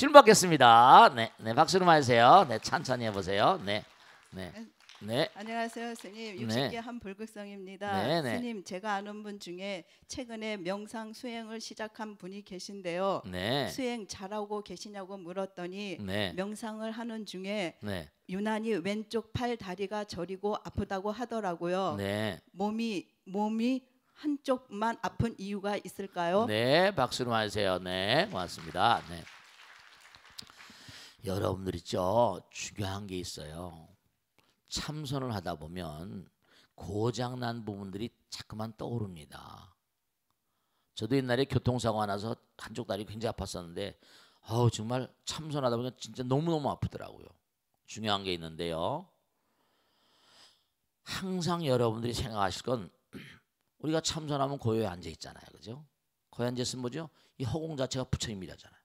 기름 받겠습니다. 네, 네, 박수로 맞으세요. 네, 천천히 해보세요. 네, 네, 네. 안녕하세요, 스님. 네. 60개 한불극성입니다. 네, 네. 스님, 제가 아는 분 중에 최근에 명상 수행을 시작한 분이 계신데요. 네. 수행 잘하고 계시냐고 물었더니 네. 명상을 하는 중에 네. 유난히 왼쪽 팔 다리가 저리고 아프다고 하더라고요. 네. 몸이 한쪽만 아픈 이유가 있을까요? 네, 박수로 맞으세요. 네, 고맙습니다. 네. 여러분들 있죠, 중요한 게 있어요. 참선을 하다 보면 고장난 부분들이 자꾸만 떠오릅니다. 저도 옛날에 교통사고가 나서 한쪽 다리 굉장히 아팠었는데 정말 참선하다 보면 진짜 너무너무 아프더라고요. 중요한 게 있는데요. 항상 여러분들이 생각하실 건 우리가 참선하면 고요에 앉아 있잖아요. 그죠? 고요에 앉아 있으면 뭐죠? 이 허공 자체가 부처님이라잖아요.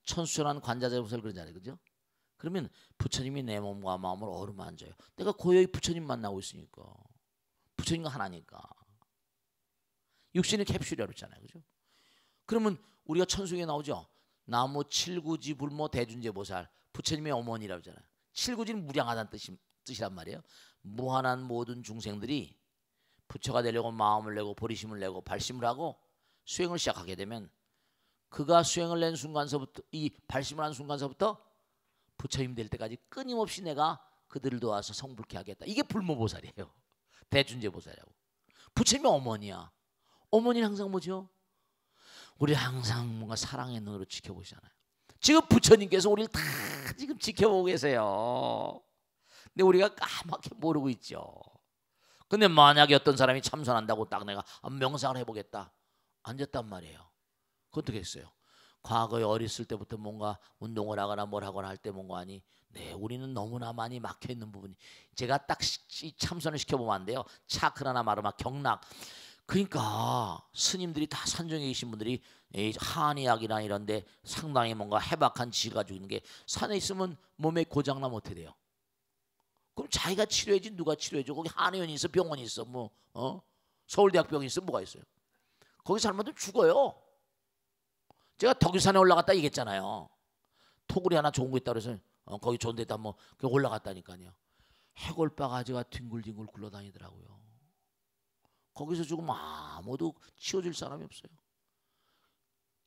천수천한 관자재부설 그러잖아요. 그죠? 그러면 부처님이 내 몸과 마음을 어루만져요. 내가 고요히 부처님 만나고 있으니까. 부처님과 하나니까. 육신이 캡슐이라고 그랬잖아요. 그죠? 그러면 우리가 천수에 나오죠. 나무 칠구지 불모 대준제보살 부처님의 어머니라고 하잖아요. 칠구지는 무량하다는 뜻이란 말이에요. 무한한 모든 중생들이 부처가 되려고 마음을 내고 보리심을 내고 발심을 하고 수행을 시작하게 되면 그가 수행을 낸 순간서부터 이 발심을 한 순간서부터 부처님 될 때까지 끊임없이 내가 그들을 도와서 성불케 하겠다. 이게 불모보살이에요. 대준제보살이라고. 부처님의 어머니야. 어머니는 항상 뭐죠? 우리 항상 뭔가 사랑의 눈으로 지켜보시잖아요. 지금 부처님께서 우리를 다 지금 지켜보고 계세요. 근데 우리가 까맣게 모르고 있죠. 근데 만약에 어떤 사람이 참선한다고 딱 내가 명상을 해보겠다 앉았단 말이에요. 그 어떻게 했어요? 과거에 어렸을 때부터 뭔가 운동을 하거나 뭘 하거나 할 때 뭔가 하니 네, 우리는 너무나 많이 막혀있는 부분이 제가 딱 참선을 시켜보면 안 돼요. 차크라나 마르마 경락 그러니까 스님들이 다 산중에 계신 분들이 한의학이나 이런 데 상당히 뭔가 해박한 지식을 가지고 있는 게 산에 있으면 몸에 고장나면 어떻게 돼요? 그럼 자기가 치료해야지 누가 치료해줘? 거기 한의원이 있어 병원이 있어 뭐 서울대학병원이 있어 뭐가 있어요? 거기 살면 죽어요. 제가 덕유산에 올라갔다 얘기했잖아요. 토굴이 하나 좋은 거 있다 그래서 거기 좋은 데다 뭐 올라갔다니까요. 해골바가지가 뒹굴뒹굴 굴러다니더라고요. 거기서 죽으면 아무도 치워줄 사람이 없어요.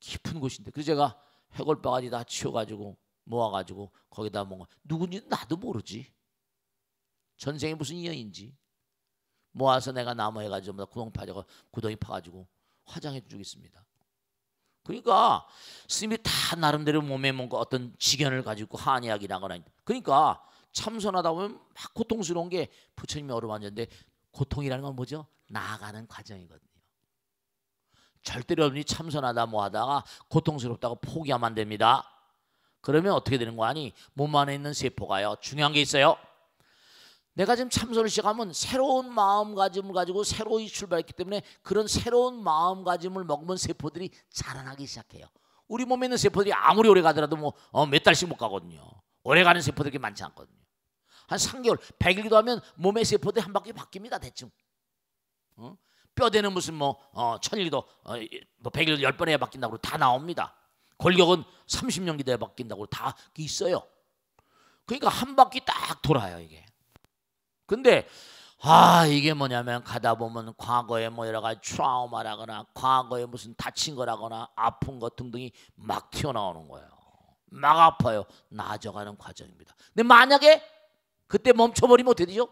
깊은 곳인데 그래서 제가 해골바가지 다 치워가지고 모아가지고 거기다 뭔가 누군지 나도 모르지. 전생에 무슨 인연인지 모아서 내가 나무 해가지고 구덩이 파가지고 화장해 주겠습니다. 그러니까 스님이 다 나름대로 몸에 뭔가 어떤 지견을 가지고 한의학이라거나 그러니까 참선하다 보면 막 고통스러운 게 부처님이 어루만졌는데 고통이라는 건 뭐죠? 나아가는 과정이거든요. 절대로 여러분이 참선하다 뭐 하다가 고통스럽다고 포기하면 안 됩니다. 그러면 어떻게 되는 거 아니? 몸 안에 있는 세포가요. 중요한 게 있어요. 내가 지금 참선을 시작하면 새로운 마음가짐을 가지고 새로이 출발했기 때문에 그런 새로운 마음가짐을 먹으면 세포들이 자라나기 시작해요. 우리 몸에 있는 세포들이 아무리 오래 가더라도 뭐 몇 달씩 못 가거든요. 오래 가는 세포들이 많지 않거든요. 한 3개월, 100일도 하면 몸의 세포들이 한 바퀴 바뀝니다. 대충. 뼈대는 무슨 1000일도 100일 10번 해야 바뀐다고 다 나옵니다. 골격은 30년 기도해 바뀐다고 다 있어요. 그러니까 한 바퀴 딱 돌아요 이게. 근데 이게 뭐냐면 가다 보면 과거에 뭐 여러 가지 트라우마라거나 과거에 무슨 다친 거라거나 아픈 것 등등이 막 튀어나오는 거예요. 막 아파요. 나아져가는 과정입니다. 근데 만약에 그때 멈춰버리면 어떻게 되죠?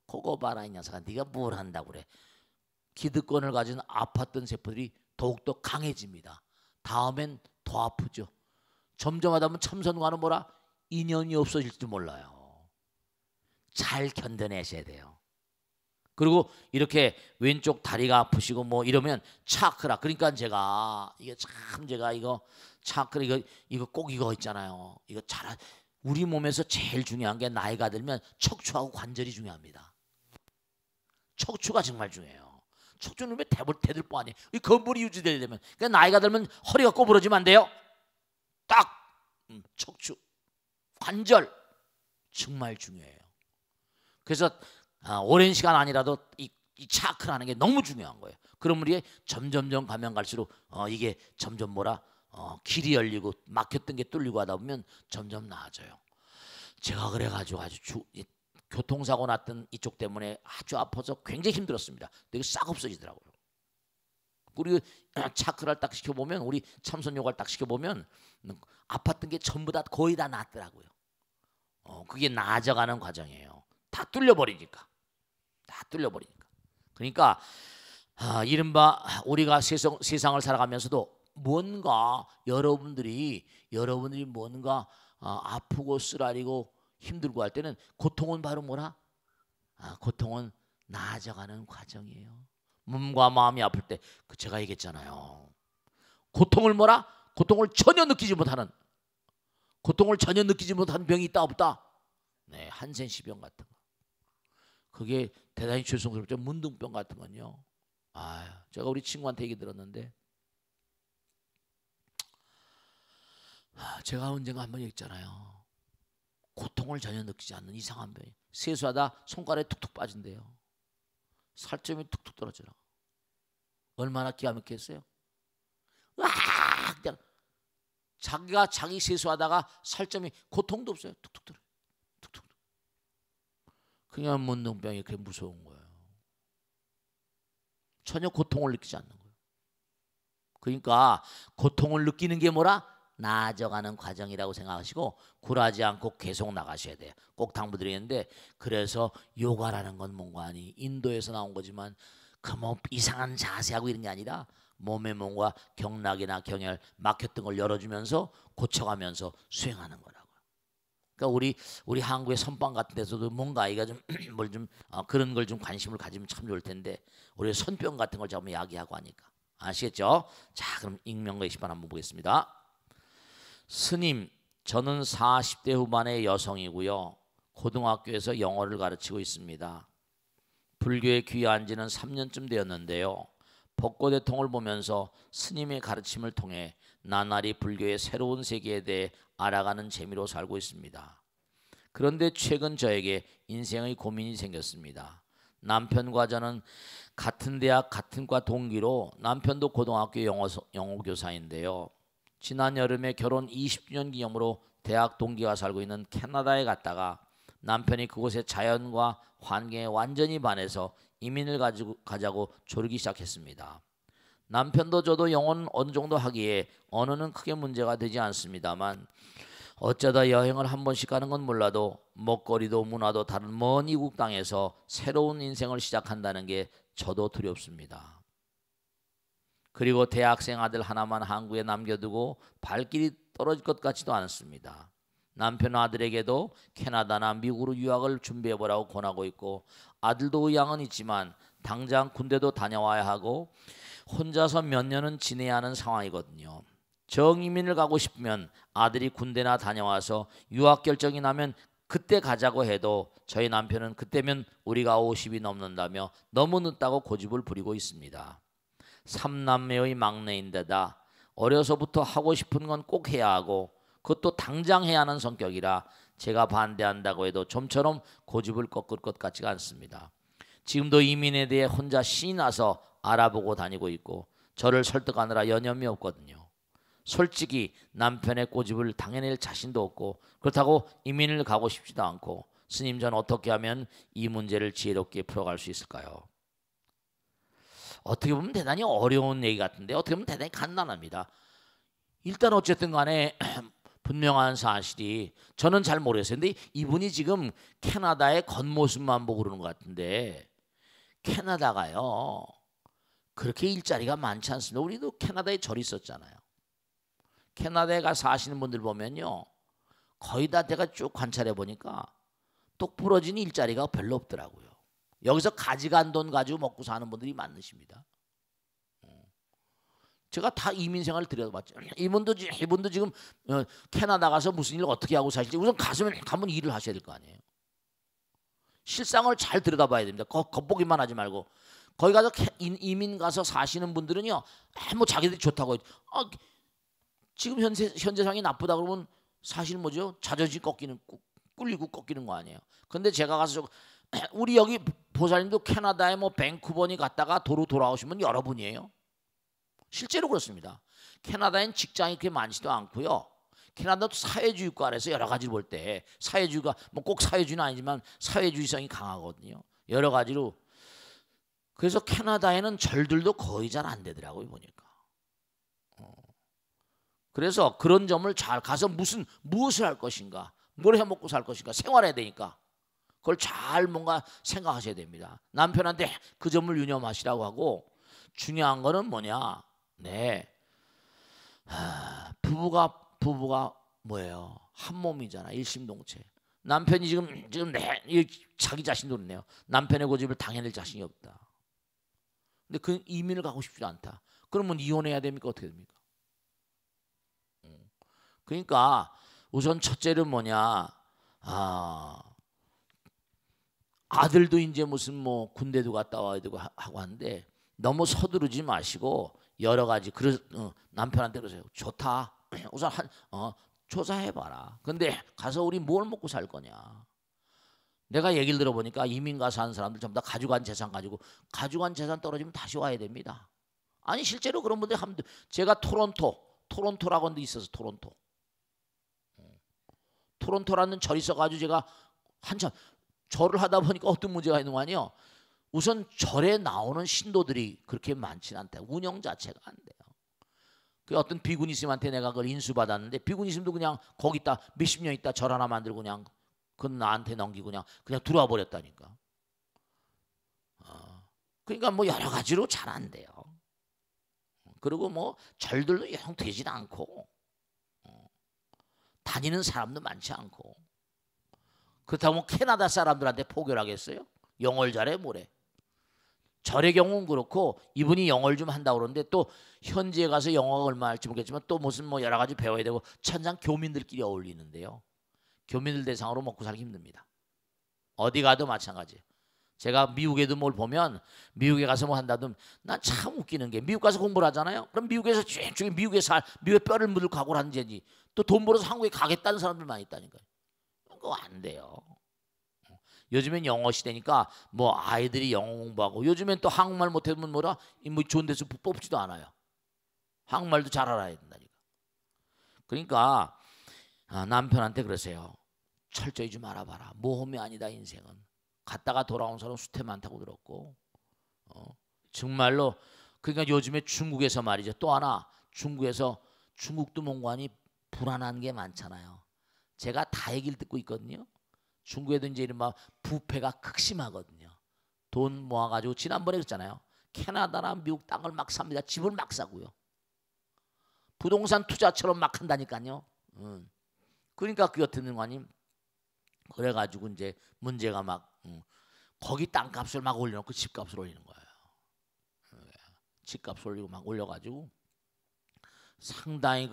그거 봐라 이 녀석아 네가 뭘 한다고 그래. 기득권을 가진 아팠던 세포들이 더욱더 강해집니다. 다음엔 더 아프죠. 점점 하다 보면 참선과는 뭐라 인연이 없어질지 몰라요. 잘 견뎌내셔야 돼요. 그리고 이렇게 왼쪽 다리가 아프시고 뭐 이러면 차크라 그러니까 제가 이거 차크라 이거 꼭 이거 있잖아요. 이거 우리 몸에서 제일 중요한 게 나이가 들면 척추하고 관절이 중요합니다. 척추가 정말 중요해요. 척추는 왜 대들 뻔 아니에요. 이 건물이 유지되려면 그러니까 나이가 들면 허리가 꼬부러지면 안 돼요. 딱 척추 관절 정말 중요해요. 그래서 오랜 시간 아니라도 이 차크라는 게 너무 중요한 거예요. 그럼 우리 점점점 가면 갈수록 이게 점점 길이 열리고 막혔던 게 뚫리고 하다 보면 점점 나아져요. 제가 그래가지고 교통사고 났던 이쪽 때문에 아주 아파서 굉장히 힘들었습니다. 근데 이거 싹 없어지더라고요. 우리 차크를 딱 시켜보면, 우리 참선 요가를 딱 시켜보면 아팠던 게 전부 다 거의 다 낫더라고요. 그게 나아져가는 과정이에요. 다 뚫려버리니까. 그러니까 이른바 우리가 세상을 살아가면서도 뭔가 여러분들이 뭔가 아프고 쓰라리고 힘들고 할 때는 고통은 바로 뭐라? 고통은 나아져가는 과정이에요. 몸과 마음이 아플 때 제가 얘기했잖아요. 고통을 뭐라? 고통을 전혀 느끼지 못하는 병이 있다 없다? 네, 한센시병 같은 거. 그게 대단히 죄송스럽죠. 문둥병 같은 건요. 제가 우리 친구한테 얘기 들었는데, 제가 언젠가 한번 얘기했잖아요. 고통을 전혀 느끼지 않는 이상한 병이, 세수하다 손가락에 툭툭 빠진대요. 살점이 툭툭 떨어져라. 얼마나 기가 막혔어요. 그냥 자기 세수하다가 살점이, 고통도 없어요. 툭툭 떨어져. 툭툭. 그냥 문둥병이 그렇게 무서운 거예요. 전혀 고통을 느끼지 않는 거예요. 그러니까 고통을 느끼는 게 뭐라? 나아져가는 과정이라고 생각하시고 굴하지 않고 계속 나가셔야 돼요. 꼭 당부드리는데, 그래서 요가라는 건 뭔가 아니, 인도에서 나온 거지만 그 뭐 이상한 자세하고 이런 게 아니라 몸의 뭔가 경락이나 경혈 막혔던 걸 열어주면서 고쳐가면서 수행하는 거라고요. 그러니까 우리 한국의 선방 같은 데서도 뭔가 아이가 좀 뭘 좀 그런 걸 좀 관심을 가지면 참 좋을 텐데, 우리 손병 같은 걸 자꾸 야기하고 하니까. 아시겠죠? 자, 그럼 익명과 게시판 한번 보겠습니다. 스님, 저는 40대 후반의 여성이고요. 고등학교에서 영어를 가르치고 있습니다. 불교에 귀화한 지는 3년쯤 되었는데요. 벚꽃의 통을 보면서 스님의 가르침을 통해 나날이 불교의 새로운 세계에 대해 알아가는 재미로 살고 있습니다. 그런데 최근 저에게 인생의 고민이 생겼습니다. 남편과 저는 같은 대학 같은 과 동기로, 남편도 고등학교 영어 교사인데요. 지난 여름에 결혼 20주년 기념으로 대학 동기가 살고 있는 캐나다에 갔다가 남편이 그곳의 자연과 환경에 완전히 반해서 이민을 가자고 조르기 시작했습니다. 남편도 저도 영어는 어느 정도 하기에 언어는 크게 문제가 되지 않습니다만, 어쩌다 여행을 한 번씩 가는 건 몰라도 먹거리도 문화도 다른 먼 이국 땅에서 새로운 인생을 시작한다는 게 저도 두렵습니다. 그리고 대학생 아들 하나만 한국에 남겨두고 발길이 떨어질 것 같지도 않습니다. 남편 아들에게도 캐나다나 미국으로 유학을 준비해보라고 권하고 있고, 아들도 의향은 있지만 당장 군대도 다녀와야 하고 혼자서 몇 년은 지내야 하는 상황이거든요. 정이민을 가고 싶으면 아들이 군대나 다녀와서 유학 결정이 나면 그때 가자고 해도 저희 남편은 그때면 우리가 50이 넘는다며 너무 늦다고 고집을 부리고 있습니다. 3남매의 막내인데다 어려서부터 하고 싶은 건 꼭 해야 하고 그것도 당장 해야 하는 성격이라 제가 반대한다고 해도 좀처럼 고집을 꺾을 것 같지가 않습니다. 지금도 이민에 대해 혼자 신이 나서 알아보고 다니고 있고 저를 설득하느라 여념이 없거든요. 솔직히 남편의 고집을 당해낼 자신도 없고 그렇다고 이민을 가고 싶지도 않고, 스님, 전 어떻게 하면 이 문제를 지혜롭게 풀어갈 수 있을까요? 어떻게 보면 대단히 어려운 얘기 같은데 어떻게 보면 대단히 간단합니다. 일단 어쨌든 간에 분명한 사실이, 저는 잘 모르겠어요. 근데 이분이 지금 캐나다의 겉모습만 보고 그러는 것 같은데, 캐나다가요 그렇게 일자리가 많지 않습니다. 우리도 캐나다에 절 있었잖아요. 캐나다에 가 사시는 분들 보면요, 거의 다 제가 쭉 관찰해 보니까 똑 부러진 일자리가 별로 없더라고요. 여기서 가져간 돈 가지고 먹고 사는 분들이 많으십니다. 제가 다 이민 생활을 들여다봤죠. 이분도 지금 캐나다 가서 무슨 일을 어떻게 하고 사실지 우선 가면 일을 하셔야 될 거 아니에요. 실상을 잘 들여다봐야 됩니다. 겉보기만 하지 말고. 거기 가서 이민 가서 사시는 분들은요, 뭐 자기들이 좋다고 지금 현재 상이 나쁘다 그러면 사실 뭐죠? 자존심 꿀리고 꺾이는 거 아니에요. 근데 제가 가서 우리 여기 보살님도 캐나다에 뭐 밴쿠버니 갔다가 도로 돌아오시면 여러분이에요. 실제로 그렇습니다. 캐나다엔 직장이 그렇게 많지도 않고요. 캐나다도 사회주의 국가라서 여러 가지를 볼 때 사회주의가 뭐 꼭 사회주의는 아니지만 사회주의성이 강하거든요. 여러 가지로. 그래서 캐나다에는 절들도 거의 잘 안 되더라고요 보니까. 그래서 그런 점을 잘 가서 무엇을 할 것인가, 뭘 해먹고 살 것인가, 생활해야 되니까 그걸 잘 뭔가 생각하셔야 됩니다. 남편한테 그 점을 유념하시라고 하고, 중요한 거는 뭐냐? 네, 부부가 뭐예요? 한 몸이잖아. 일심동체. 남편이 지금 자기 자신도 그렇네요. 남편의 고집을 당해낼 자신이 없다. 근데 그 이민을 가고 싶지 않다. 그러면 이혼해야 됩니까? 어떻게 됩니까? 그러니까 우선 첫째는 뭐냐? 아들도 이제 무슨 뭐 군대도 갔다 와야 되고 하고 하는데 너무 서두르지 마시고 여러 가지 남편한테 그러세요. 좋다. 우선 조사해봐라. 근데 가서 우리 뭘 먹고 살 거냐? 내가 얘기를 들어보니까 이민 가서 하는 사람들 전부 다 가져간 재산 가지고 가져간 재산 떨어지면 다시 와야 됩니다. 아니 실제로 그런 분들 하면 제가 토론토라고 하는 데 있어서 토론토라는 절이 있어가지고 제가 한참 절을 하다 보니까 어떤 문제가 있는 거 아니에요? 우선 절에 나오는 신도들이 그렇게 많지는 않다. 운영 자체가 안 돼요. 그 어떤 비구니스님한테 내가 그걸 인수받았는데 비구니스님도 그냥 거기 있다 몇십 년 있다 절 하나 만들고 그냥 그건 나한테 넘기고 그냥 들어와 버렸다니까. 그러니까 뭐 여러 가지로 잘 안 돼요. 그리고 뭐 절들도 영 되지도 않고 다니는 사람도 많지 않고. 그렇다고 뭐 캐나다 사람들한테 포교하겠어요? 영어를 잘해 뭐래. 절의 경우는 그렇고 이분이 영어를 좀 한다고 그러는데 또 현지에 가서 영어가 얼마 할지 모르겠지만 또 무슨 뭐 여러 가지 배워야 되고 천상 교민들끼리 어울리는데요. 교민들 대상으로 먹고 살기 힘듭니다. 어디 가도 마찬가지. 제가 미국에도 뭘 보면 미국에 가서 뭐 한다든 난 참 웃기는 게 미국 가서 공부를 하잖아요. 그럼 미국에서 쭉 미국에 뼈를 묻을 각오를 하는지 또 돈 벌어서 한국에 가겠다는 사람들 많이 있다니까요. 그거 안 돼요. 요즘엔 영어 시대니까 뭐 아이들이 영어 공부하고 요즘엔 또 한국말 못하면 뭐라 뭐 좋은 데서 뽑지도 않아요. 한국말도 잘 알아야 된다니까. 그러니까 남편한테 그러세요. 철저히 좀 알아봐라. 모험이 아니다 인생은. 갔다가 돌아온 사람 수태 많다고 들었고 정말로 그러니까 요즘에 중국에서 말이죠. 또 하나 중국도 몽관이 불안한 게 많잖아요. 제가 다 얘기를 듣고 있거든요. 중국에도 이제 이른바 부패가 극심하거든요. 돈 모아가지고 지난번에 그랬잖아요. 캐나다나 미국 땅을 막 삽니다. 집을 막 사고요. 부동산 투자처럼 막 한다니까요. 그러니까 그 같은 경우니 그래가지고 이제 문제가 막 거기 땅값을 막 올려놓고 집값을 올리는 거예요. 집값을 올리고 막 올려가지고 상당히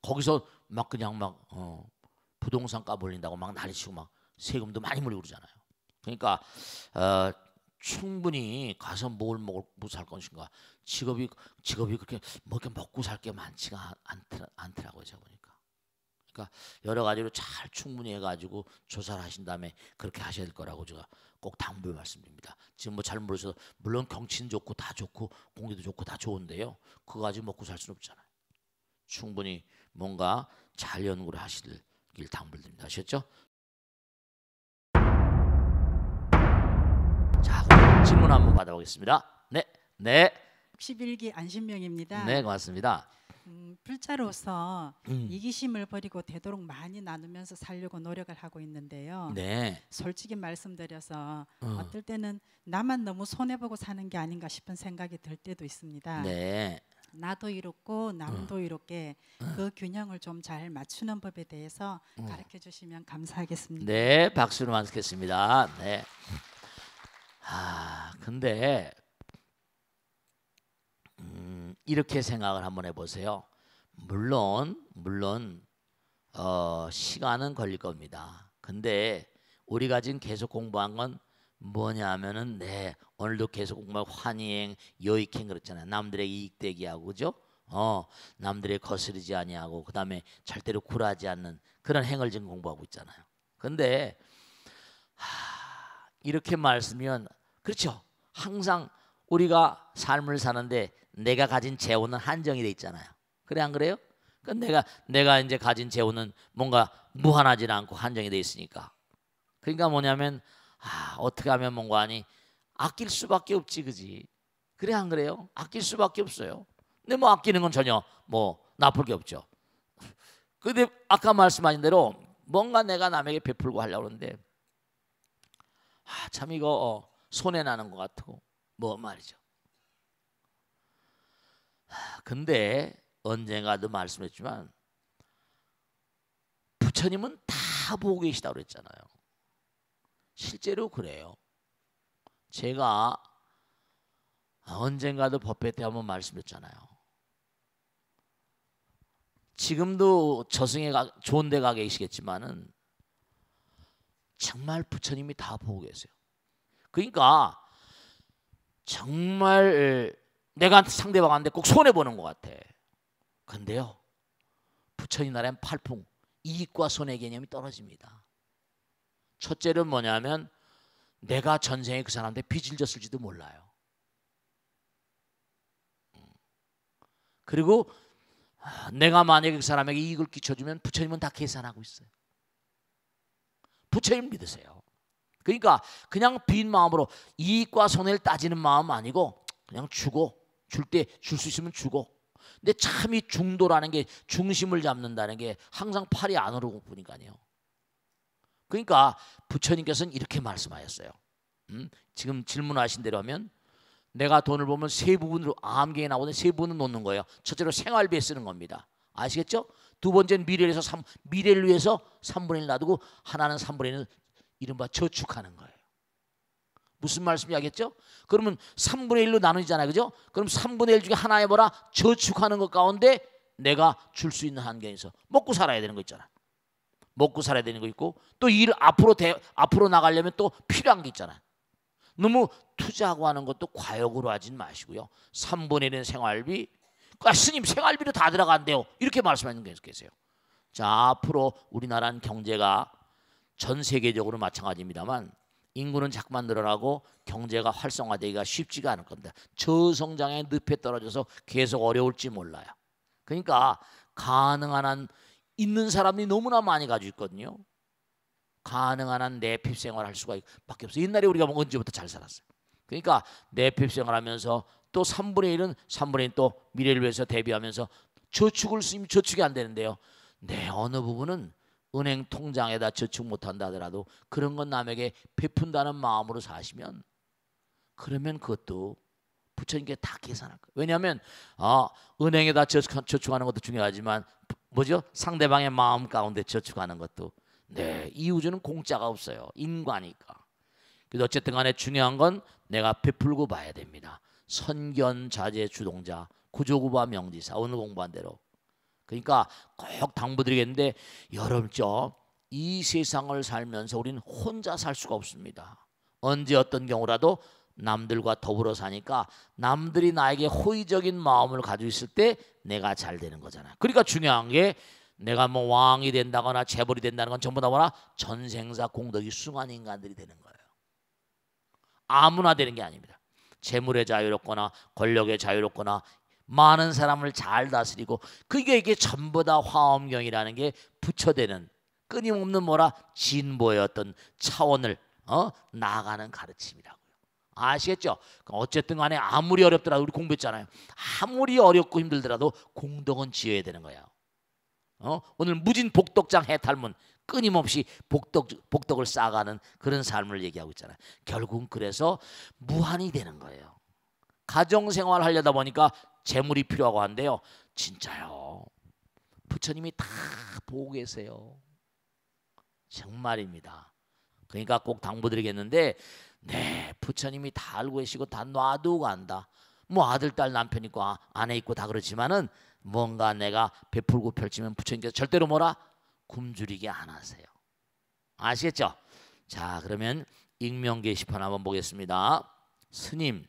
거기서 막 그냥 막 부동산 값 올린다고 막 난리치고 막 세금도 많이 물리고 그러잖아요. 그러니까 충분히 가서 뭘 먹고 살 것인가. 직업이 그렇게 뭐 이렇게 먹고 살 게 많지가 않더라고요. 제가 보니까. 그러니까 여러 가지로 잘 충분히 해가지고 조사를 하신 다음에 그렇게 하셔야 될 거라고 제가 꼭 당부해 말씀드립니다. 지금 뭐 잘 모르셔서 물론 경치는 좋고 다 좋고 공기도 좋고 다 좋은데요. 그거 가지고 먹고 살 수는 없잖아요. 충분히 뭔가 잘 연구를 하시길 당부드립니다. 아셨죠? 자, 그럼 질문 한번 받아보겠습니다. 네. 61기 안신명입니다. 네, 고맙습니다. 불자로서 이기심을 버리고 되도록 많이 나누면서 살려고 노력을 하고 있는데요. 네. 솔직히 말씀드려서 어떨 때는 나만 너무 손해보고 사는 게 아닌가 싶은 생각이 들 때도 있습니다. 네. 나도 이롭고 남도 이롭게 그 균형을 좀 잘 맞추는 법에 대해서 가르쳐 주시면 감사하겠습니다. 네, 박수로 만족했습니다. 네. 근데 이렇게 생각을 한번 해보세요. 물론 시간은 걸릴 겁니다. 근데 우리가 지금 계속 공부한 건 뭐냐면은 오늘도 계속 공부한 환희행, 여익행 그랬잖아요. 남들에게 이익되게 하고 그죠? 남들에게 거스르지 아니하고 그다음에 절대로 굴하지 않는 그런 행을 지금 공부하고 있잖아요. 근데 이렇게 말씀이면 그렇죠. 항상 우리가 삶을 사는데 내가 가진 재원은 한정이 돼 있잖아요. 그래 안 그래요? 그러니까 내가 이제 가진 재원은 뭔가 무한하지 않고 한정이 돼 있으니까. 그러니까 뭐냐면 어떻게 하면 뭔가 하니 아낄 수밖에 없지, 그지? 그래 안 그래요? 아낄 수밖에 없어요. 근데 뭐 아끼는 건 전혀 뭐 나쁠 게 없죠. 근데 아까 말씀하신 대로 뭔가 내가 남에게 베풀고 하려고 하는데 참 이거 손해 나는 것 같고 뭐 말이죠. 근데 언젠가도 말씀했지만 부처님은 다 보고 계시다고 그랬잖아요. 실제로 그래요. 제가 언젠가도 법회 때 한번 말씀했잖아요. 지금도 저승에 좋은 데 가 계시겠지만은 정말 부처님이 다 보고 계세요. 그러니까 정말 내가 상대방한테 꼭 손해보는 것 같아. 근데요, 부처님 나라엔 팔풍, 이익과 손해 개념이 떨어집니다. 첫째는 뭐냐면 내가 전생에 그 사람한테 빚을 졌을지도 몰라요. 그리고 내가 만약에 그 사람에게 이익을 끼쳐주면 부처님은 다 계산하고 있어요. 부처님 믿으세요. 그러니까 그냥 빈 마음으로 이익과 손해를 따지는 마음 아니고 그냥 주고 줄 때 줄 수 있으면 주고. 근데 참 이 중도라는 게 중심을 잡는다는 게 항상 팔이 안 오르고 보니까요. 그러니까 부처님께서는 이렇게 말씀하셨어요. 지금 질문하신 대로 하면 내가 돈을 보면 세 부분으로 암기에 나오는 세 부분을 놓는 거예요. 첫째로 생활비에 쓰는 겁니다. 아시겠죠? 두 번째는 미래를 위해서 3분의 1 놔두고 하나는 3분의 1은 이른바 저축하는 거예요. 무슨 말씀인지 알겠죠? 그러면 3분의 1로 나누잖아요. 그죠? 그럼 3분의 1 중에 하나에 뭐라? 저축하는 것 가운데 내가 줄 수 있는 한계에서 먹고 살아야 되는 거 있잖아. 먹고 살아야 되는 거 있고 또 일 앞으로 나가려면 또 필요한 게 있잖아. 너무 투자하고 하는 것도 과욕으로 하진 마시고요. 3분의 1은 생활비. 스님 생활비로 다 들어간대요. 이렇게 말씀하시는 분이 계세요. 자, 앞으로 우리나라는 경제가 전 세계적으로 마찬가지입니다만 인구는 자꾸만 늘어나고 경제가 활성화되기가 쉽지가 않을 겁니다. 저성장의 늪에 떨어져서 계속 어려울지 몰라요. 그러니까 가능한 한 있는 사람이 너무나 많이 가지고 있거든요. 가능한 한 내핍 생활할 수가 밖에 없어요. 옛날에 우리가 언제부터 잘 살았어요. 그러니까 내핍 생활하면서 또 3분의 1은 3분의 1 또 미래를 위해서 대비하면서 저축을 쓰면 저축이 안 되는데요. 어느 부분은 은행 통장에다 저축 못한다 하더라도 그런 건 남에게 베푼다는 마음으로 사시면 그러면 그것도 부처님께 다 계산할 거예요. 왜냐하면 은행에다 저축하는 것도 중요하지만 뭐죠? 상대방의 마음 가운데 저축하는 것도 이 우주는 공짜가 없어요. 인과니까. 그래서 어쨌든 간에 중요한 건 내가 베풀고 봐야 됩니다. 선견, 자제, 주동자, 구조구바, 명지사 오늘 공부한 대로. 그러니까 꼭 당부드리겠는데 여러분죠, 이 세상을 살면서 우리는 혼자 살 수가 없습니다. 언제 어떤 경우라도 남들과 더불어 사니까 남들이 나에게 호의적인 마음을 가지고 있을 때 내가 잘 되는 거잖아요. 그러니까 중요한 게 내가 뭐 왕이 된다거나 재벌이 된다는 건 전부 다 뭐라? 전생사 공덕이 숭한 인간들이 되는 거예요. 아무나 되는 게 아닙니다. 재물에 자유롭거나 권력에 자유롭거나 많은 사람을 잘 다스리고 이게 전부 다 화엄경이라는 게 부처되는 끊임없는 뭐라? 진보의 어떤 차원을 나아가는 가르침이라고요. 아시겠죠? 어쨌든 간에 아무리 어렵더라도 우리 공부했잖아요. 아무리 어렵고 힘들더라도 공덕은 지어야 되는 거야. 오늘 무진 복덕장 해탈문 끊임없이 복덕을 쌓아가는 그런 삶을 얘기하고 있잖아요. 결국은 그래서 무한이 되는 거예요. 가정생활 하려다 보니까 재물이 필요하고 한데요. 진짜요. 부처님이 다 보고 계세요. 정말입니다. 그러니까 꼭 당부드리겠는데 부처님이 다 알고 계시고 다 놔두고 간다. 뭐 아들, 딸, 남편 있고 아내 있고 다 그렇지만은 뭔가 내가 베풀고 펼치면 부처님께서 절대로 뭐라? 굶주리게 안 하세요. 아시겠죠? 자, 그러면 익명 게시판 한번 보겠습니다. 스님,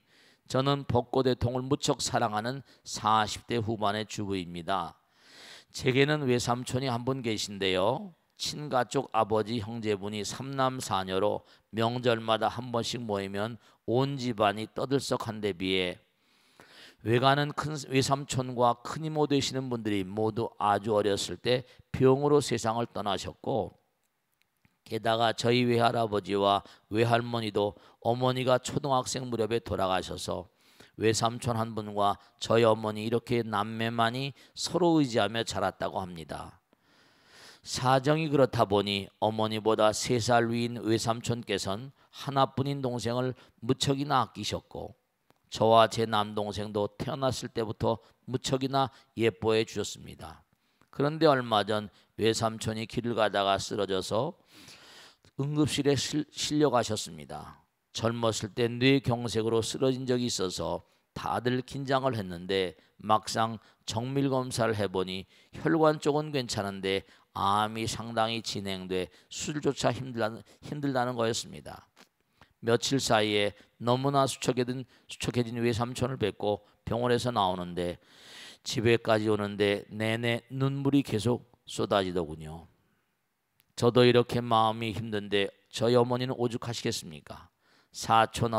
저는 벚꽃대통을 무척 사랑하는 40대 후반의 주부입니다. 제게는 외삼촌이 한 분 계신데요. 친가 쪽 아버지 형제분이 3남 4녀로 명절마다 한 번씩 모이면 온 집안이 떠들썩한 데 비해 외가는 큰 외삼촌과 큰 이모 되시는 분들이 모두 아주 어렸을 때 병으로 세상을 떠나셨고, 게다가 저희 외할아버지와 외할머니도 어머니가 초등학생 무렵에 돌아가셔서 외삼촌 한 분과 저희 어머니 이렇게 남매만이 서로 의지하며 자랐다고 합니다. 사정이 그렇다 보니 어머니보다 3살 위인 외삼촌께서는 하나뿐인 동생을 무척이나 아끼셨고, 저와 제 남동생도 태어났을 때부터 무척이나 예뻐해 주셨습니다. 그런데 얼마 전 외삼촌이 길을 가다가 쓰러져서 응급실에 실려가셨습니다. 젊었을 때 뇌경색으로 쓰러진 적이 있어서 다들 긴장을 했는데 막상 정밀 검사를 해보니 혈관 쪽은 괜찮은데 암이 상당히 진행돼 수술조차 힘들다는 거였습니다. 며칠 사이에 너무나 수척해진 외삼촌을 뵙고 병원에서 나오는데 집에까지 오는데 내내 눈물이 계속 쏟아지더군요. 저도 이렇게 마음이 힘든데 저희 어머니는 오죽하시겠습니까? 사촌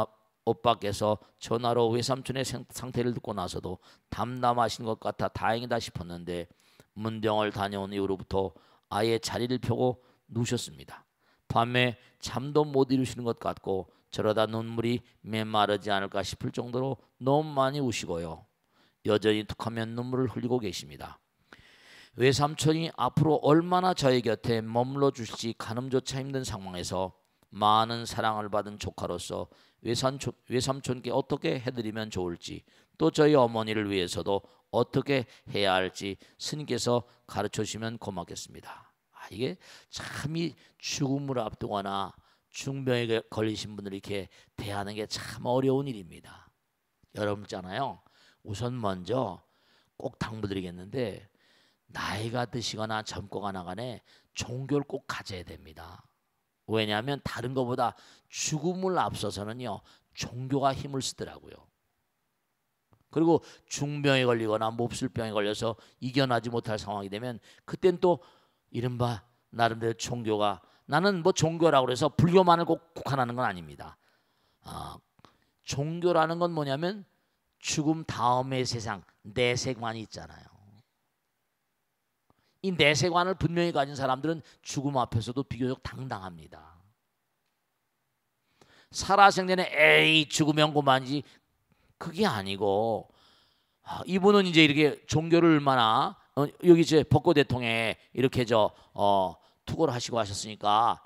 오빠께서 전화로 외삼촌의 상태를 듣고 나서도 담담하신 것 같아 다행이다 싶었는데 문병을 다녀온 이후로부터 아예 자리를 펴고 누우셨습니다. 밤에 잠도 못 이루시는 것 같고 저러다 눈물이 메마르지 않을까 싶을 정도로 너무 많이 우시고요. 여전히 툭하면 눈물을 흘리고 계십니다. 외삼촌이 앞으로 얼마나 저희 곁에 머물러 주실지 가늠조차 힘든 상황에서 많은 사랑을 받은 조카로서 외삼촌께 어떻게 해드리면 좋을지, 또 저희 어머니를 위해서도 어떻게 해야 할지 스님께서 가르쳐 주시면 고맙겠습니다. 이게 참이 죽음을 앞두거나 중병에 걸리신 분들이 이렇게 대하는 게 참 어려운 일입니다. 여러분 있잖아요. 우선 먼저 꼭 당부드리겠는데 나이가 드시거나 젊거나 간에 종교를 꼭 가져야 됩니다. 왜냐하면 다른 것보다 죽음을 앞서서는요 종교가 힘을 쓰더라고요. 그리고 중병에 걸리거나 몹쓸병에 걸려서 이겨나지 못할 상황이 되면 그땐 또 이른바 나름대로 종교가, 나는 뭐 종교라고 해서 불교만을 꼭 국한하는 건 아닙니다. 종교라는 건 뭐냐면 죽음 다음의 세상 내세관이 있잖아요. 이 내세관을 분명히 가진 사람들은 죽음 앞에서도 비교적 당당합니다. 살아생전에 에이 죽으면 그만이지 그게 아니고, 이분은 이제 이렇게 종교를 얼마나 여기 이제 벚꽃 대통에 이렇게 투고를 하시고 하셨으니까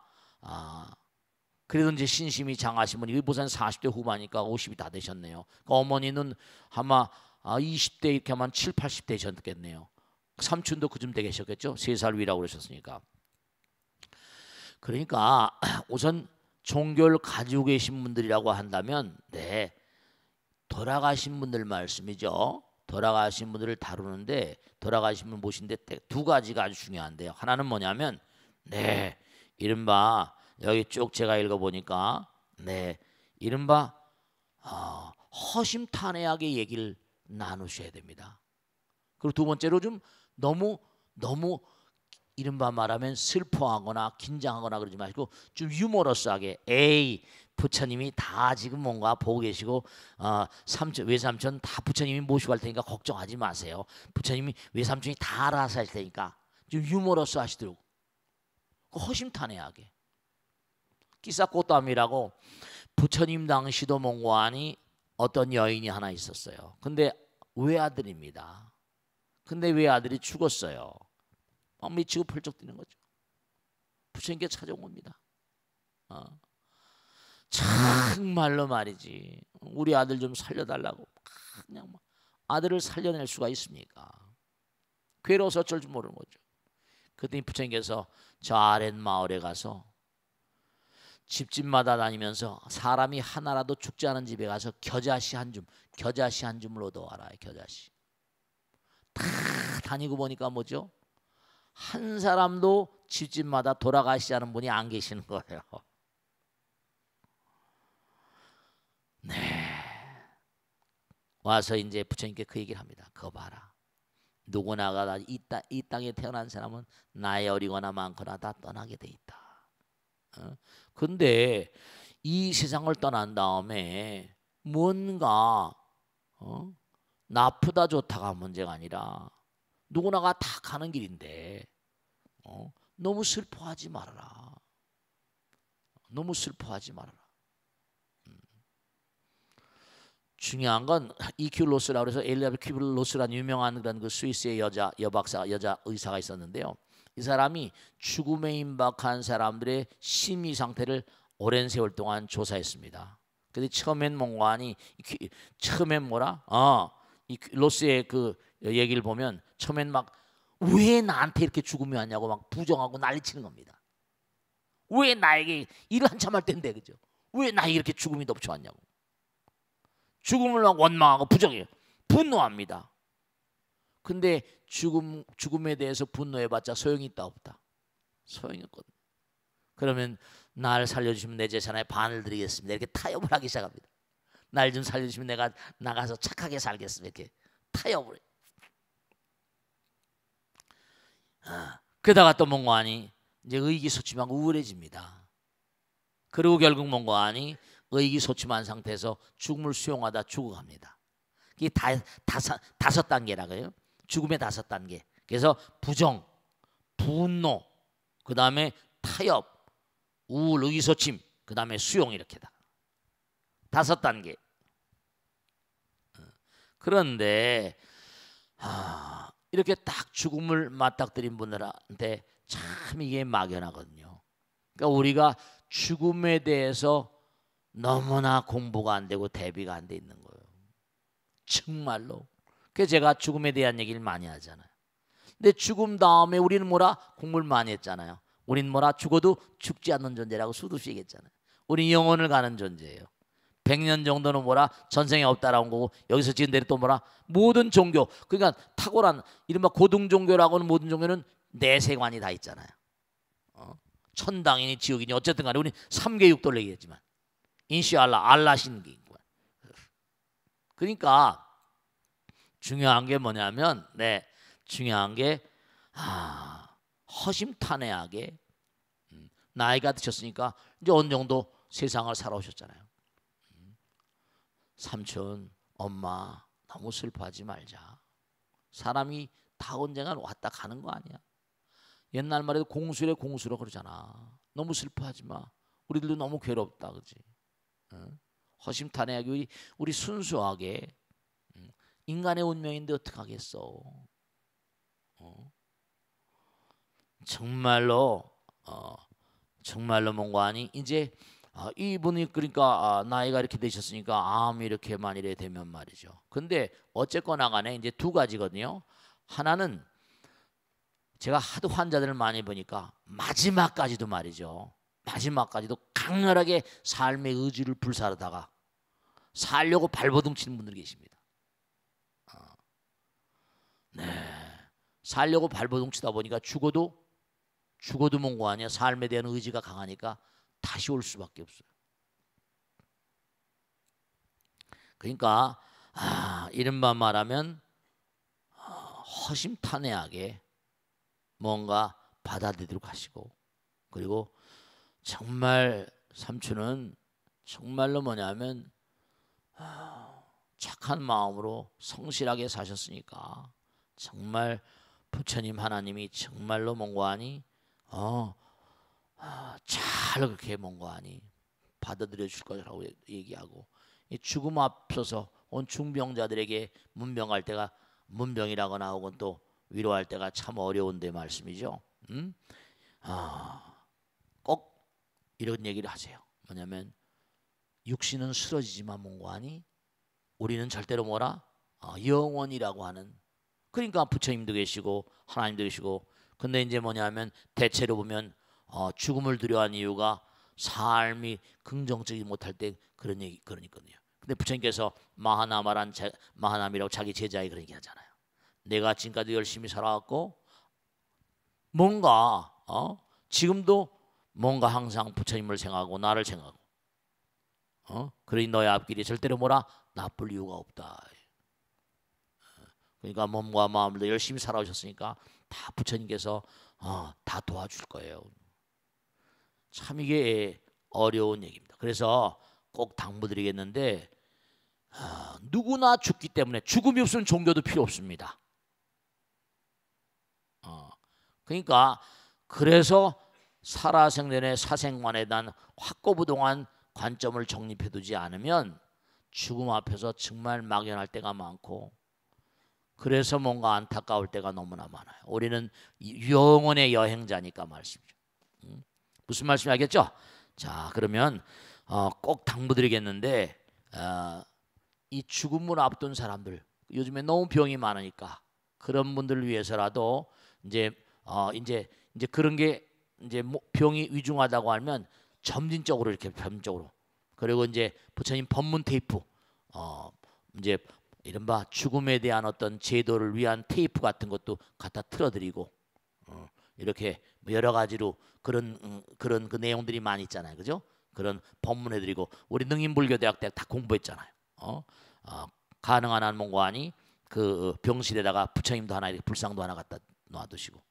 그래도 이제 신심이 장하신 분이 보선 40대 후반이니까 50이 다 되셨네요. 그러니까 어머니는 아마 20대 이렇게 하면 7, 80대 되셨겠네요. 삼촌도 그쯤 되 계셨겠죠. 3살 위라고 그러셨으니까. 그러니까 우선 종교를 가지고 계신 분들이라고 한다면 돌아가신 분들 말씀이죠. 돌아가신 분들을 다루는데 돌아가신 분 모신데 두 가지가 아주 중요한데요. 하나는 뭐냐면 이른바 여기 쭉 제가 읽어보니까 이른바 허심탄회하게 얘기를 나누셔야 됩니다. 그리고 두 번째로 좀 너무 이른바 말하면 슬퍼하거나 긴장하거나 그러지 마시고 좀 유머러스하게 부처님이 다 지금 뭔가 보고 계시고 외삼촌 다 부처님이 모시고 갈 테니까 걱정하지 마세요. 부처님이 외삼촌이 다 알아서 하실 테니까 좀 유머러스 하시도록 허심탄회하게. 끼사꽃담이라고 부처님 당시도 몽고하니 어떤 여인이 하나 있었어요. 근데 외아들입니다. 근데 외아들이 죽었어요. 막 미치고 펄쩍 뛰는 거죠. 부처님께 찾아온 겁니다. 정말로 말이지 우리 아들 좀 살려달라고 그냥 아들을 살려낼 수가 있습니까? 괴로워서 어쩔 줄 모르는 거죠. 그때 부처님께서 저 아랫 마을에 가서 집집마다 다니면서 사람이 하나라도 죽지 않은 집에 가서 겨자씨 한 줌을 얻어와라. 겨자씨 다 다니고 보니까 뭐죠? 한 사람도 집집마다 돌아가시지 않은 분이 안 계시는 거예요. 와서 이제 부처님께 그 얘기를 합니다. 그거 봐라. 누구나가 이 땅에 태어난 사람은 나이 어리거나 많거나 다 떠나게 돼 있다. 근데 이 세상을 떠난 다음에 뭔가 나쁘다 좋다가 문제가 아니라 누구나가 다 가는 길인데 너무 슬퍼하지 말아라. 너무 슬퍼하지 말아라. 중요한 건 E.Q. 로스라고 해서 엘리자베스 큐블 로스라는 유명한 그런 그 스위스의 여자 의사가 있었는데요. 이 사람이 죽음에 임박한 사람들의 심리 상태를 오랜 세월 동안 조사했습니다. 근데 처음엔 뭔가니 처음엔 뭐라? 이 로스의 그 얘기를 보면 처음엔 막 왜 나한테 이렇게 죽음이 왔냐고 막 부정하고 난리치는 겁니다. 왜 나에게 일을 한참 할 텐데 그죠? 왜 나에게 이렇게 죽음이 덮쳐왔냐고. 죽음을 막 원망하고 부정해요. 분노합니다. 근데 죽음에 대해서 분노해봤자 소용이 있다 없다? 소용이 없거든요. 그러면 날 살려주시면 내 재산의 반을 드리겠습니다. 이렇게 타협을 하기 시작합니다. 날 좀 살려주시면 내가 나가서 착하게 살겠습니다. 이렇게 타협을 해요. 그러다가 또 뭔가 하니 이제 의기소침하고 우울해집니다. 그리고 결국 뭔가 하니 의기소침한 상태에서 죽음을 수용하다 죽어갑니다. 이게 다섯 단계라고요. 죽음의 5단계. 그래서 부정, 분노, 그 다음에 타협, 우울, 의기소침, 그 다음에 수용 이렇게다. 5단계. 그런데 이렇게 딱 죽음을 맞닥뜨린 분들한테 참 이게 막연하거든요. 그러니까 우리가 죽음에 대해서 너무나 공부가 안 되고 대비가 안 돼 있는 거예요. 정말로. 그래서 제가 죽음에 대한 얘기를 많이 하잖아요. 근데 죽음 다음에 우리는 뭐라? 공부를 많이 했잖아요. 우리는 뭐라? 죽어도 죽지 않는 존재라고 수두시 얘기했잖아요. 우리는 영혼을 가는 존재예요. 100년 정도는 뭐라? 전생에 없다라는 거고 여기서 지은 대로 또 뭐라? 모든 종교, 그러니까 탁월한 이른바 고등 종교라고는 모든 종교는 내세관이 다 있잖아요. 천당이니 지옥이니 어쨌든 간에 우리 3계 육도를 얘기했지만 인시알라, 알라신 게 있고요. 그러니까 중요한 게 뭐냐면 중요한 게 허심탄회하게 나이가 드셨으니까 이제 어느 정도 세상을 살아오셨잖아요. 삼촌, 엄마 너무 슬퍼하지 말자. 사람이 다 언젠가 왔다 가는 거 아니야. 옛날 말에도 공수래 공수라 그러잖아. 너무 슬퍼하지 마. 우리들도 너무 괴롭다, 그지? 허심탄회하게 우리 순수하게 인간의 운명인데 어떡하겠어. 정말로 뭔가 하니 이제 이분이 그러니까 나이가 이렇게 되셨으니까 암이 이렇게 만일에 되면 말이죠. 근데 어쨌거나 간에 이제 2가지거든요. 하나는 제가 하도 환자들을 많이 보니까 마지막까지도 말이죠. 마지막까지도 강렬하게 삶의 의지를 불사르다가 살려고 발버둥 치는 분들 계십니다. 살려고 발버둥 치다 보니까 죽어도 뭔고 아니야. 삶에 대한 의지가 강하니까 다시 올 수밖에 없어요. 그러니까 이른바 말하면 허심탄회하게 뭔가 받아들이도록 하시고, 그리고 정말 삼촌은 정말로 뭐냐면 착한 마음으로 성실하게 사셨으니까 정말 부처님 하나님이 정말로 뭔가 하니 잘 그렇게 뭔가 하니 받아들여 줄 거라고 얘기하고, 죽음 앞서서 온 중병자들에게 문병할 때가 문병이라거나 혹은 또 위로할 때가 참 어려운데 말씀이죠. 꼭 이런 얘기를 하세요. 뭐냐면 육신은 쓰러지지만 뭔가 하니 우리는 절대로 뭐라? 영원이라고 하는, 그러니까 부처님도 계시고 하나님도 계시고, 근데 이제 뭐냐면 대체로 보면 죽음을 두려워하는 이유가 삶이 긍정적이지 못할 때 그런 얘기 그러니까요. 근데 부처님께서 마하남이라고 자기 제자에 그런 얘기 하잖아요. 내가 지금까지 열심히 살아왔고 뭔가 지금도 뭔가 항상 부처님을 생각하고 나를 생각하고 그러니 너의 앞길이 절대로 뭐라? 나쁠 이유가 없다. 그러니까 몸과 마음으로 열심히 살아오셨으니까 다 부처님께서 다 도와줄 거예요. 참 이게 어려운 얘기입니다. 그래서 꼭 당부드리겠는데 누구나 죽기 때문에 죽음이 없으면 종교도 필요 없습니다. 그러니까 그래서 살아생전의 사생관에 대한 확고부동한 관점을 정립해두지 않으면 죽음 앞에서 정말 막연할 때가 많고, 그래서 뭔가 안타까울 때가 너무나 많아요. 우리는 영혼의 여행자니까 말씀이죠. 무슨 말씀이 알겠죠? 자, 그러면 꼭 당부드리겠는데, 이 죽음을 앞둔 사람들, 요즘에 너무 병이 많으니까 그런 분들을 위해서라도 이제 그런 게 이제 병이 위중하다고 하면 점진적으로 이렇게 점진적으로, 그리고 이제 부처님 법문 테이프, 이제 이른바 죽음에 대한 어떤 제도를 위한 테이프 같은 것도 갖다 틀어드리고, 이렇게 여러 가지로 그런 그 내용들이 많이 있잖아요, 그죠? 그런 법문해드리고, 우리 능인불교대학 때 다 공부했잖아요. 가능한 한 뭔가하니 그 병실에다가 부처님도 하나, 이렇게 불상도 하나 갖다 놔두시고,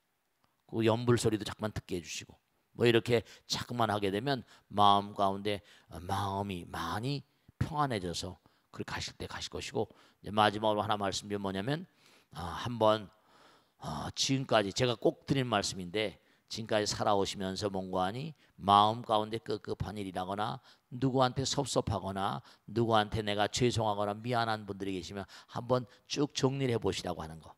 그 연불 소리도 자꾸만 듣게 해주시고, 뭐 이렇게 자꾸만 하게 되면 마음 가운데 마음이 많이 평안해져서 그 가실 때 가실 것이고, 이제 마지막으로 하나 말씀드리면 뭐냐면, 한번 지금까지 제가 꼭 드린 말씀인데, 지금까지 살아오시면서 뭔가하니 마음 가운데 급급한 일이라거나 누구한테 섭섭하거나 누구한테 내가 죄송하거나 미안한 분들이 계시면 한번 쭉 정리를 해보시라고 하는 거.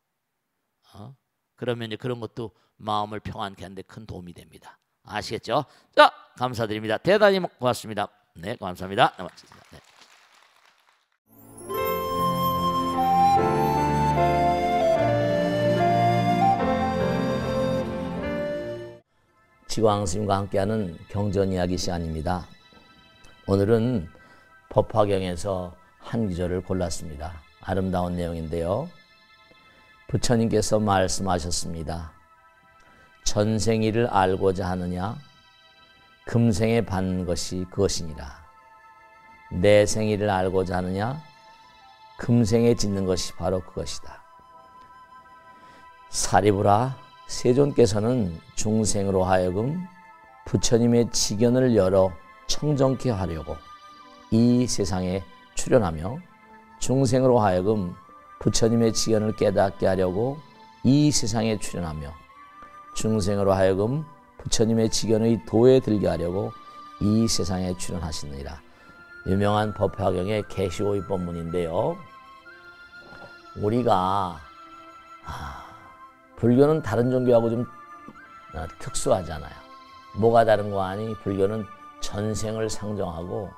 그러면 이제 그런 것도 마음을 평안케 하는데 큰 도움이 됩니다. 아시겠죠? 자, 감사드립니다. 대단히 고맙습니다. 네, 감사합니다. 네. 지광 스님과 함께하는 경전 이야기 시간입니다. 오늘은 법화경에서 한 구절을 골랐습니다. 아름다운 내용인데요. 부처님께서 말씀하셨습니다. 전생일을 알고자 하느냐? 금생에 받는 것이 그것이니라. 내생일을 알고자 하느냐? 금생에 짓는 것이 바로 그것이다. 사리부라, 세존께서는 중생으로 하여금 부처님의 지견을 열어 청정케 하려고 이 세상에 출현하며, 중생으로 하여금 부처님의 지견을 깨닫게 하려고 이 세상에 출현하며, 중생으로 하여금 부처님의 지견의 도에 들게 하려고 이 세상에 출현하시느니라. 유명한 법화경의 계시오의 법문인데요. 우리가 불교는 다른 종교하고 좀 특수하잖아요. 뭐가 다른 거 아니? 불교는 전생을 상정하고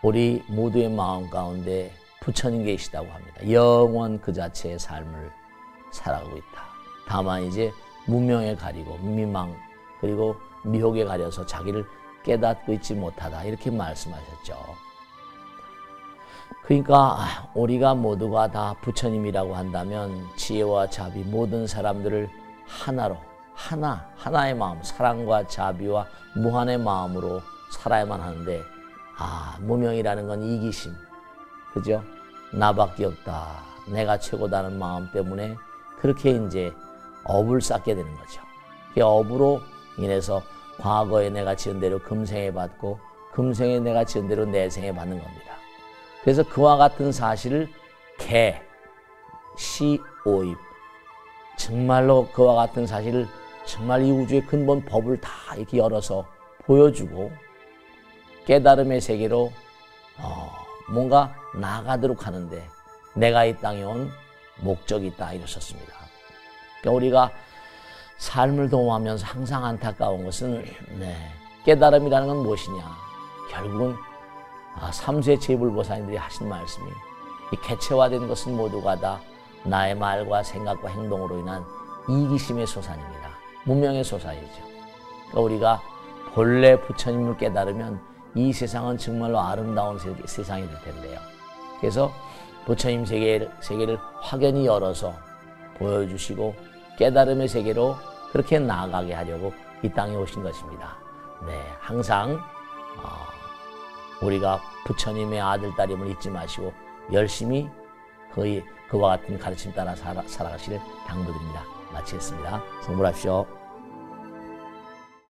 우리 모두의 마음 가운데 부처님 계시다고 합니다. 영원 그 자체의 삶을 살아가고 있다. 다만 이제 무명에 가리고 미망 그리고 미혹에 가려서 자기를 깨닫고 있지 못하다, 이렇게 말씀하셨죠. 그러니까 우리가 모두가 다 부처님이라고 한다면 지혜와 자비, 모든 사람들을 하나로, 하나의 마음, 사랑과 자비와 무한의 마음으로 살아야만 하는데, 무명이라는 건 이기심, 그죠? 나밖에 없다, 내가 최고다는 마음 때문에 그렇게 이제 업을 쌓게 되는 거죠. 그 업으로 인해서 과거에 내가 지은 대로 금생에 받고, 금생에 내가 지은 대로 내생에 받는 겁니다. 그래서 그와 같은 사실을 시오입, 정말로 그와 같은 사실을 정말 이 우주의 근본 법을 다 이렇게 열어서 보여주고 깨달음의 세계로 뭔가 나아가도록 하는데 내가 이 땅에 온 목적이 있다, 이러셨습니다. 그러니까 우리가 삶을 도모하면서 항상 안타까운 것은 깨달음이라는 건 무엇이냐? 결국은 삼세 제불보살님들이 하신 말씀이, 이 개체화된 것은 모두가 다 나의 말과 생각과 행동으로 인한 이기심의 소산입니다. 무명의 소산이죠. 그러니까 우리가 본래 부처님을 깨달으면 이 세상은 정말로 아름다운 세상이 될 텐데요. 그래서 부처님 세계를 확연히 열어서 보여주시고 깨달음의 세계로 그렇게 나아가게 하려고 이 땅에 오신 것입니다. 항상 우리가 부처님의 아들, 딸임을 잊지 마시고 열심히 그와 같은 가르침 따라 살아가시길 당부드립니다. 마치겠습니다. 성불하십시오.